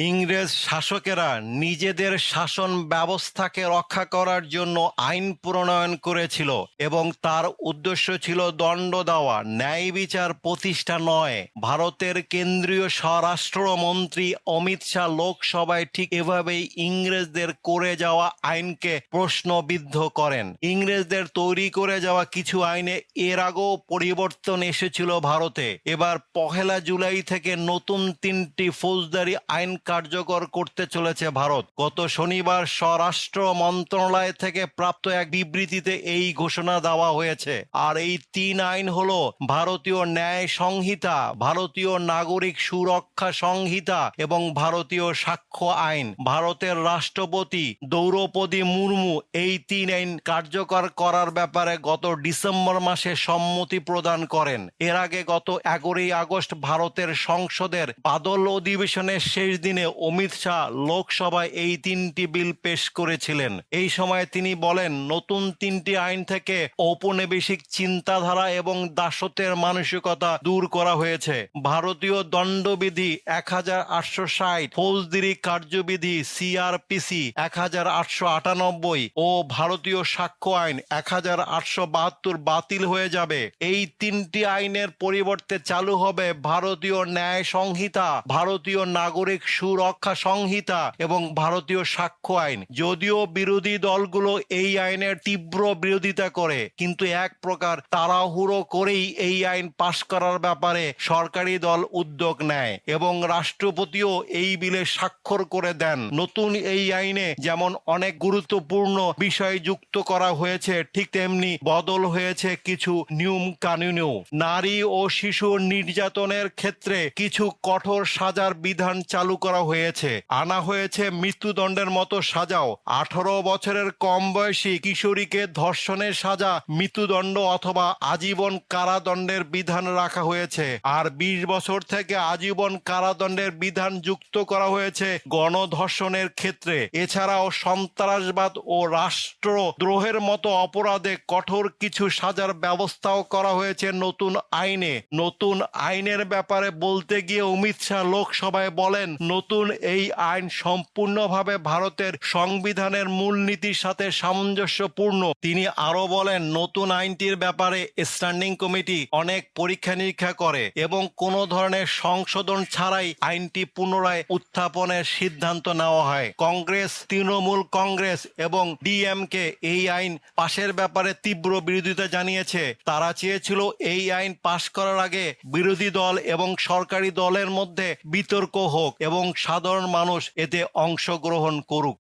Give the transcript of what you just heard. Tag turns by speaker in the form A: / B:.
A: ইংরেজ শাসকেরা নিজেদের শাসন ব্যবস্থাকে রক্ষা করার জন্য আইন প্রণয়ন করেছিল এবং তার উদ্দেশ্য ছিল দণ্ড দেওয়া, ন্যায় বিচার প্রতিষ্ঠা নয়। ভারতের কেন্দ্রীয় স্বরাষ্ট্রমন্ত্রী অমিত শাহ লোকসভায় ঠিক এভাবেই ইংরেজদের করে যাওয়া আইনকে প্রশ্নবিদ্ধ করেন। ইংরেজদের তৈরি করে যাওয়া কিছু আইনে এর আগেও পরিবর্তন এসেছিল ভারতে। এবার 1 জুলাই থেকে নতুন 3টি ফৌজদারি আইন কার্যকর করতে চলেছে ভারত। গত শনিবার স্বরাষ্ট্র মন্ত্রণালয় থেকে প্রাপ্ত এক বিবৃতিতে এই ঘোষণা দেওয়া হয়েছে। আর এই 3 আইন হলো ভারতীয় ন্যায় সংহিতা, ভারতীয় নাগরিক সুরক্ষা সংহিতা এবং ভারতীয় সাক্ষ্য আইন। ভারতের রাষ্ট্রপতি দ্রৌপদী মুর্মু এই 3 আইন কার্যকর করার ব্যাপারে গত ডিসেম্বর মাসে সম্মতি প্রদান করেন। এর আগে গত 11 আগস্ট ভারতের সংসদের বাদল অধিবেশনের শেষ দিনে অমিত শাহ লোকসভায় এই 3টি বিল পেশ করেছিলেন। এই সময় তিনি বলেন, নতুন 3টি আইন থেকে ঔপনিবেশিক চিন্তাধারা এবং দাসত্বের মানসিকতা দূর করা হয়েছে। ভারতীয় দণ্ডবিধি 1860, ফৌজদারি কার্যবিধি CRPC 1898 ও ভারতীয় সাক্ষ্য আইন 1872 বাতিল হয়ে যাবে। এই 3টি আইনের পরিবর্তে চালু হবে ভারতীয় ন্যায় সংহিতা, ভারতীয় নাগরিক সুরক্ষা সংহিতা এবং ভারতীয় সাক্ষ্য আইন। যদিও বিরোধী দলগুলো এই আইনের তীব্র বিরোধিতা করে, কিন্তু এক প্রকার তাড়াহুড়ো করেই এই আইন পাশ করার ব্যাপারে সরকারি দল উদ্যোগ নেয় এবং রাষ্ট্রপতিও এই বিলে স্বাক্ষর করে দেন। নতুন এই আইনে যেমন অনেক গুরুত্বপূর্ণ বিষয় যুক্ত করা হয়েছে, ঠিক তেমনি বদল হয়েছে কিছু নিয়ম কানুনও। নারী ও শিশু নির্যাতনের ক্ষেত্রে কিছু কঠোর সাজার বিধান চালু করা হয়েছে। আনা হয়েছে মৃত্যুদণ্ডের মতো সাজাও। 18 বছরের কম বয়সী কিশোরীকে ধর্ষণের সাজা মৃত্যুদণ্ড অথবা আজীবন কারাদণ্ডের বিধান রাখা হয়েছে। আর 20 বছর থেকে আজীবন কারাদণ্ডের বিধান যুক্ত করা হয়েছে গণধর্ষণের ক্ষেত্রে। এছাড়াও সন্ত্রাসবাদ ও রাষ্ট্রদ্রোহের মতো অপরাধে কঠোর কিছু সাজার ব্যবস্থাও করা হয়েছে নতুন আইনে। নতুন আইনের ব্যাপারে বলতে গিয়ে অমিত শাহ লোকসভায় বলেন, নতুন এই আইন সম্পূর্ণভাবে ভারতের সংবিধানের মূলনীতির সাথে সামঞ্জস্যপূর্ণ। তিনি আরো বলেন, নতুন আইনটির ব্যাপারে স্ট্যান্ডিং কমিটি অনেক পরীক্ষা নিরীক্ষা করে এবং কোনো ধরনের সংশোধন ছাড়াই আইনটি পুনরায় উত্থাপনের সিদ্ধান্ত নেওয়া হয়। কংগ্রেস, তৃণমূল কংগ্রেস এবং DMK এই আইন পাশের ব্যাপারে তীব্র বিরোধিতা জানিয়েছে। তারা চেয়েছিল এই আইন পাশ করার আগে বিরোধী দল এবং সরকারি দলের মধ্যে বিতর্ক হোক এবং সাধারণ মানুষ এতে অংশগ্রহণ করুক।